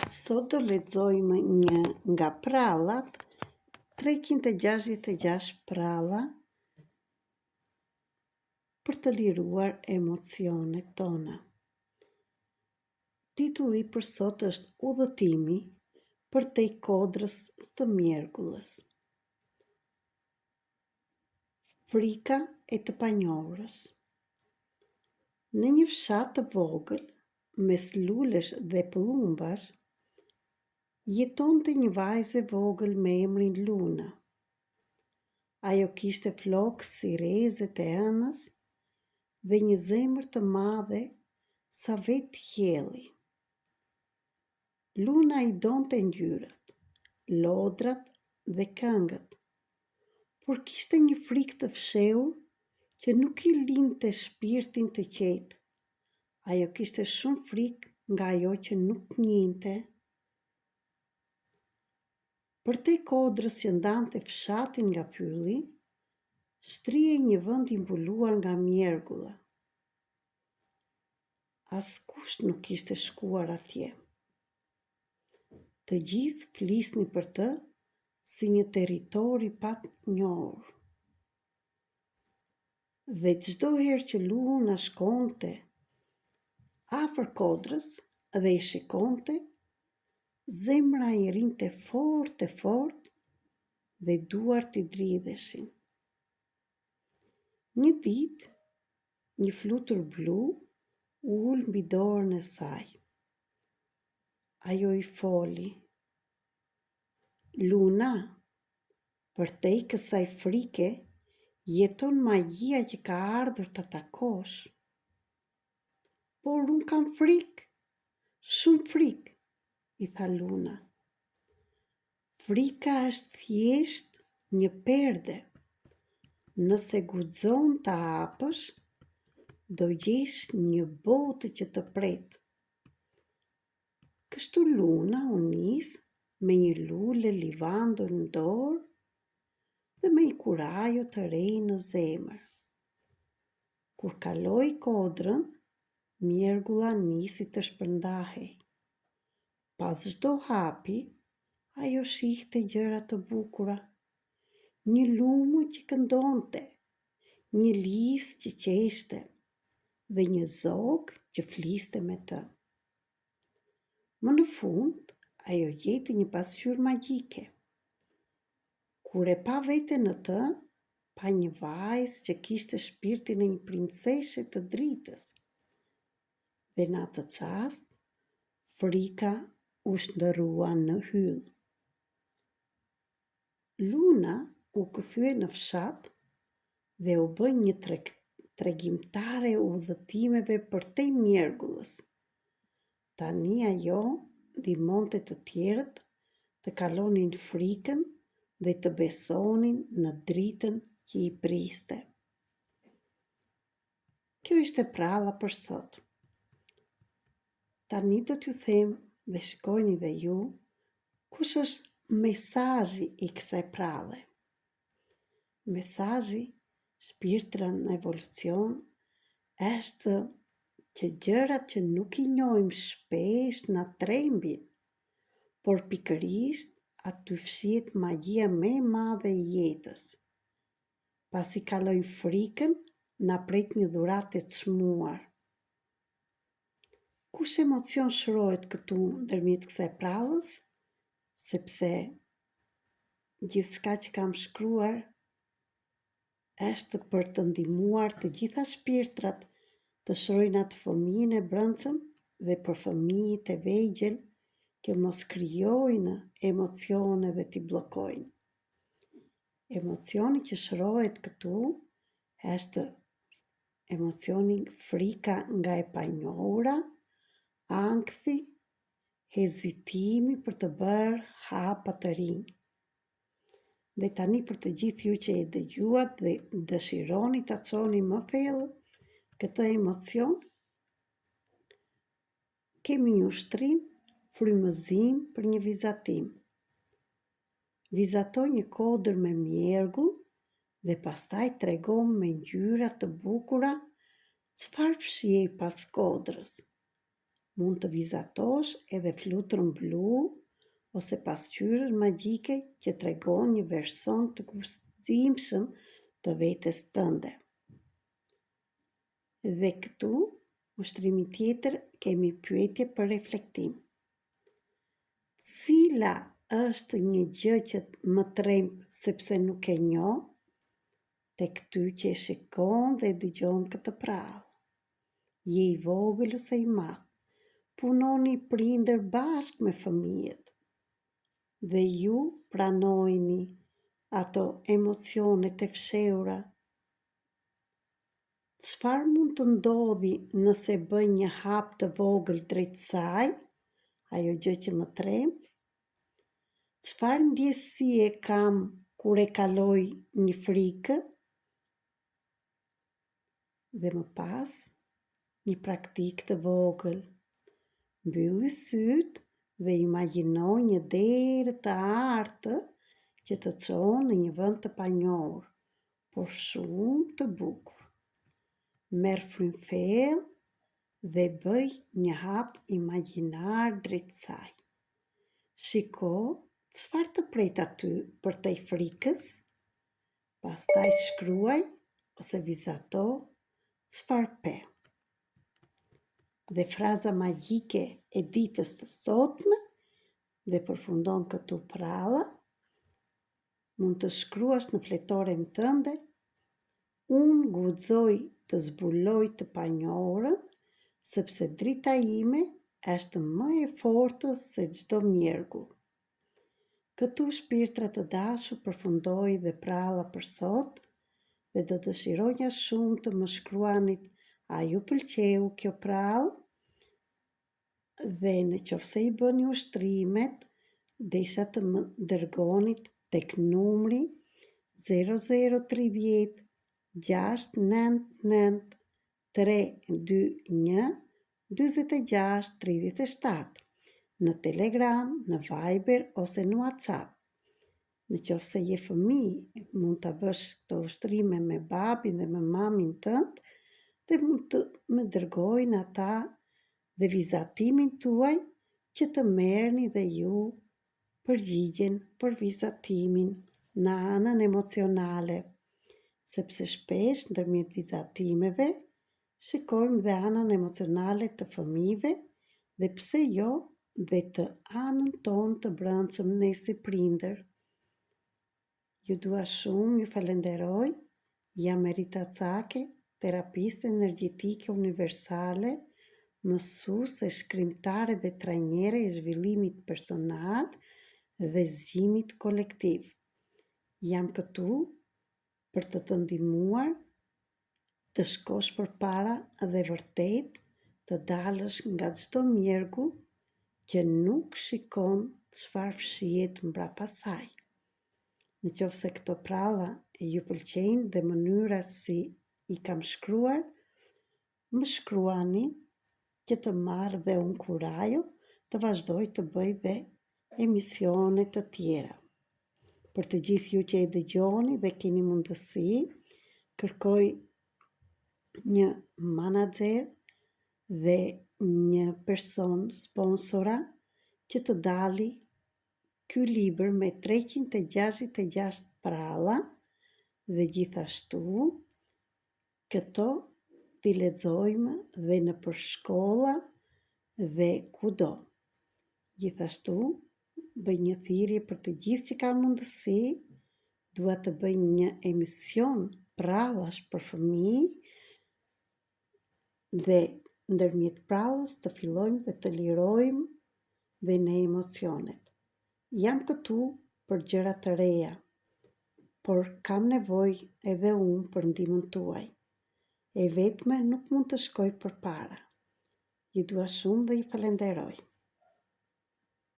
Sot do lexojmë një nga prallat, 366 pralla për të liruar emocionet tona. Titulli për sot është Udhëtimi përtej kodrës së mjergullës. Frika e të panjohurës. Në një fshat të vogël, mes lulesh dhe pëllumbash, jetonte një vajzë e vogël me emrin Luna. Ajo kishte flokë si rezet e ënës dhe një zemër të madhe sa vetë qielli. Luna i donte ngjyrat, lodrat dhe këngët, por kishte një frikë të fshehur që nuk i linte shpirtin të qetë. Ajo kishte shumë frikë nga ajo që nuk njinte. Përtej kodrës që ndante fshatin nga pylli, shtrihej një vend i mbuluar nga mjergulla. Askush nuk kishte shkuar atje. Të gjithë flisnin për të si një territor i panjohur. Dhe çdo herë që Luna shkonte afër kodrës dhe i shikonte, zemra i rinte fort dhe duart i dridheshin. Një ditë, një flutur blu u ul mbi dorën e saj. Ajo i foli: Luna, përtej kësaj frike, jeton magjia që ka ardhur të takosh. Por unë kam frikë, shumë frikë, i tha Luna. Frika është thjesht një perde. Nëse guxon ta hapësh, do gjesh një botë që të pret. Kështu Luna u nis me një lule livando në dorë dhe me një kurajo të re në zemër. Kur kaloi kodrën, mjergulla nisi të shpërndahej. Pas çdo hapi, ajo shihte gjëra të bukura, një lumë që këndonte, një lis që qeshte dhe një zog që fliste me të. Më në fund, ajo gjeti një pasqyrë magjike. Kur e pa veten në të, pa një vajzë që kishte shpirtin e një princeshe të dritës. Dhe në atë çast, frika u shndërrua në hyll. Luna u kthye në fshat dhe u bë një tregimtare e udhëtimeve përtej mjergullës. Tani ajo ndihmonte të tjerët të kalonin frikën dhe të besonin në dritën që i priste. Kjo ishte pralla për sot. Tani do t'ju them dhe shikojni dhe ju kush është mesazhi i kësaj pralle. Mesazhi shpirtër në evolucion është që gjërat që nuk i njohim shpesh na trembin, por pikërisht aty fshihet magjia më e madhe e jetës. Pasi kalojmë frikën, na pret një dhuratë e çmuar. Kush emocion shrohet këtu ndërmjet kësaj prallës? Sepse gjithçka që kam shkruar është për të ndihmuar të gjitha shpirtrat të shohin atë fëmijën e brendshëm dhe për fëmijët e vegjël që mos krijojnë emocione dhe t'i bllokojnë. Emocioni që shrohet këtu është emocioni frika nga e panjohura, ankthi, hezitimi për të bërë hapa të rinj. Dhe tani për të gjithë ju që e dëgjuat dhe dëshironi ta çoni më thellë këtë emocion, kemi një ushtrim frymëzim për një vizatim. Vizatoj një kodër me mjergull dhe pastaj trego me ngjyra të bukura çfarë fshihej pas kodrës. Mund të vizatosh edhe fluturën blu ose pasqyrën magjike që tregon një version të gëzimshëm të vetes tënde. Dhe këtu, ushtrimi tjetër, kemi pyetje për reflektim. Cila është një gjë që më tremb sepse nuk e njoh? Tek ty që e shikon dhe dëgjon këtë prallë. Je i vogël ose i madh? Punoni prindër bashkë me fëmijët. Dhe ju pranojni ato emocionet e fshehura. Çfarë mund të ndodhi nëse bëj një hap të vogël drejt saj, ajo gjë që më tremb? Çfarë ndjesie kam kur e kaloj një frikë? Dhe më pas, një praktik të vogël. Mbylli syt dhe imagjino një derë të artë që të çon në një vend të panjohur, por shumë të bukur. Merr frymëfell dhe bëj një hap imagjinar drejt saj. Shiko çfarë të pret aty përtej frikës. Pastaj shkruaj ose vizato çfarë pe. Dhe fraza magjike e ditës të sotme dhe përfundon këtu pralla. Mund të shkruash në fletoren tënde: unë guxoj të zbuloj të panjohurën, sepse drita ime është më e fortë se çdo mjergu. Këtu shpirtra të dashur përfundoi dhe pralla për sot dhe do dëshiroja shumë të më shkruanit a ju pëlqeu kjo prallë dhe në qoftë se i bëni ushtrimet, desha të më dërgonit tek numri 0030 699 321 46 37 në Telegram, në Viber ose në WhatsApp. Në qoftë se je fëmijë, mund ta bësh këto ushtrime me babin dhe me mamin tënd dhe mund të më dërgojnë ata dhe vizatimin tuaj që të merrni dhe ju përgjigjen për vizatimin në anën emocionale, sepse shpesh ndërmjet vizatimeve shikojmë dhe anën emocionale të fëmijëve dhe pse jo dhe të anën tonë të brendshëm ne si prindër. Ju dua shumë, ju falenderoj. Jam Merita Cake, terapiste energjetike universale, mësuese shkrimtare dhe trajnere e zhvillimit personal dhe zgjimit kolektiv. Jam këtu për të të ndihmuar të shkosh përpara dhe vërtet të dalësh nga çdo mjergu që nuk shikon çfarë fshihet mbrapa saj. Në qoftë se këto pralla e ju pëlqejnë dhe mënyra si i kam shkruar, më shkruani që të marrë dhe unë kurajo të vazhdoj të bëj dhe emisionet të tjera. Për të gjithë ju që e dëgjoni dhe keni mundësi, kërkoj një manager dhe një person sponsora që të dali ky libër me 366 pralla dhe gjithashtu këto t'i lexojmë dhe në përshkolla dhe kudo. Gjithashtu, bëj një thirrje për të gjithë që kanë mundësi, dua të bëj një emision prallash për fëmijë dhe ndërmjet prallës të fillojmë dhe të lirojmë dhe në emocionet. Jam këtu për gjëra të reja, por kam nevojë edhe unë për ndihmën tuaj. E vetme nuk mund të shkoj përpara. Ju dua shumë dhe ju falenderoj.